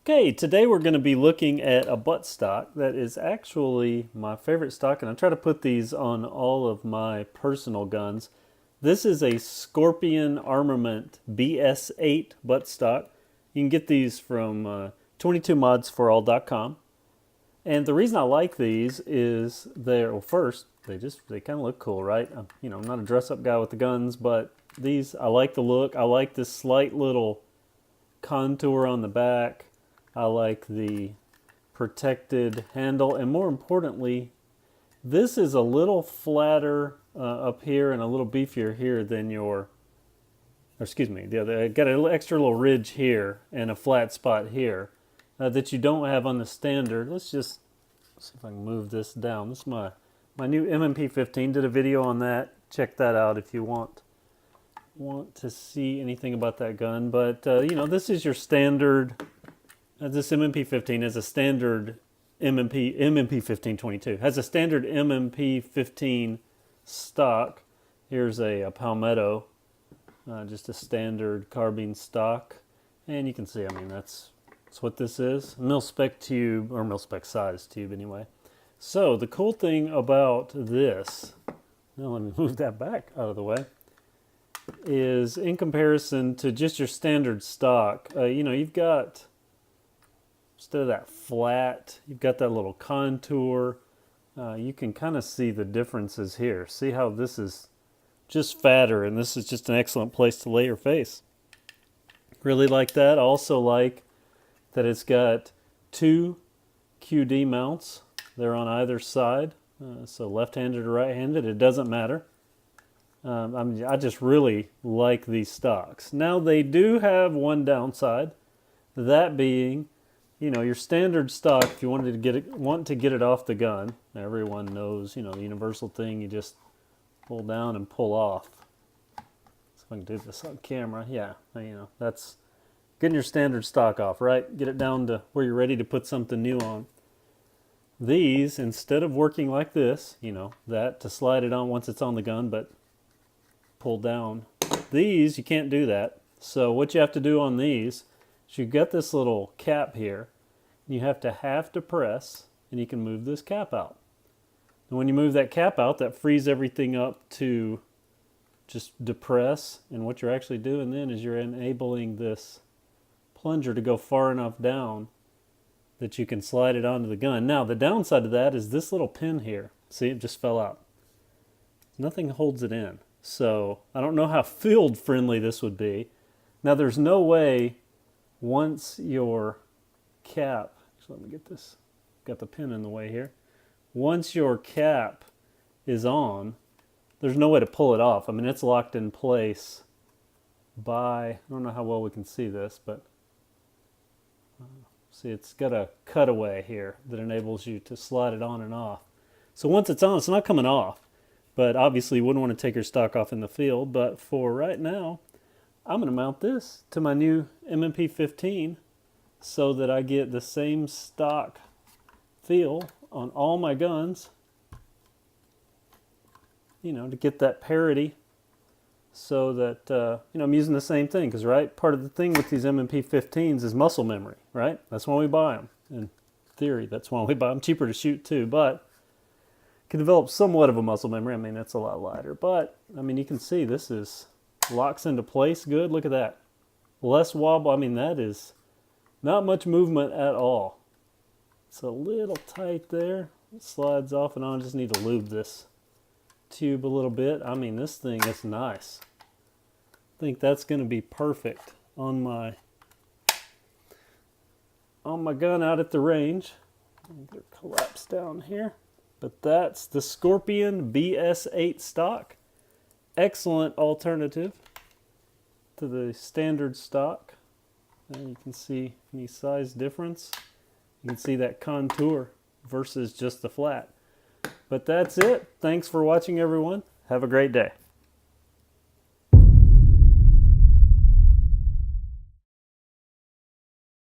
Okay, today we're going to be looking at a butt stock that is actually my favorite stock, and I try to put these on all of my personal guns. This is a Scorpion Armament BS-8 butt stock. You can get these from 22modsforall.com. And the reason I like these is well, first, they kind of look cool, right? I'm not a dress-up guy with the guns, but these, I like the look. I like this slight little contour on the back. I like the protected handle, and more importantly, this is a little flatter up here and a little beefier here than the other. I got an extra little ridge here and a flat spot here that you don't have on the standard. Let's just see if I can move this down. This is my new MMP-15. Did a video on that. Check that out if you want to see anything about that gun. But this is your standard. This MMP-15 is a standard MMP-1522. Has a standard MMP-15 stock. Here's a Palmetto, just a standard carbine stock. And you can see, that's what this is. Mil-spec tube, or mil-spec size tube anyway. So the cool thing about this, now let me move that back out of the way, is in comparison to just your standard stock, you've got, instead of that flat, you've got that little contour. You can kind of see the differences here. See how this is just fatter, and this is just an excellent place to lay your face. Really like that. I also like that it's got two QD mounts. They're on either side, so left-handed or right-handed, it doesn't matter. I just really like these stocks. Now they do have one downside, that being, your standard stock, if you want to get it off the gun, everyone knows, the universal thing, you just pull down and pull off. So if I can do this on camera, yeah, that's getting your standard stock off, right? Get it down to where you're ready to put something new on. These, instead of working like this, that to slide it on once it's on the gun, but pull down. These, you can't do that. So what you have to do on these, is you've got this little cap here. You have to press, and you can move this cap out. And when you move that cap out, that frees everything up to just depress. And what you're actually doing then is you're enabling this plunger to go far enough down that you can slide it onto the gun. Now, the downside of that is this little pin here. See, it just fell out. Nothing holds it in. So I don't know how field friendly this would be. Now, there's no way once your cap, so let me get this, got the pin in the way here. Once your cap is on, there's no way to pull it off. It's locked in place by, I don't know how well we can see this, but see, it's got a cutaway here that enables you to slide it on and off. So once it's on, it's not coming off. But obviously you wouldn't want to take your stock off in the field. But for right now, I'm going to mount this to my new MMP-15 so that I get the same stock feel on all my guns, to get that parity, so that, I'm using the same thing. Because, right, part of the thing with these MMP-15s is muscle memory, right? That's why we buy them. In theory, that's why we buy them. Cheaper to shoot, too. But can develop somewhat of a muscle memory. That's a lot lighter. But, you can see this locks into place good. Look at that. Less wobble. That is not much movement at all. It's a little tight there. It slides off and on. Just need to lube this tube a little bit. This thing is nice. I think that's going to be perfect on my gun out at the range. They're collapsed down here. But that's the Scorpion BS-8 stock. Excellent alternative to the standard stock. And you can see any size difference. You can see that contour versus just the flat. But that's it. Thanks for watching, everyone. Have a great day.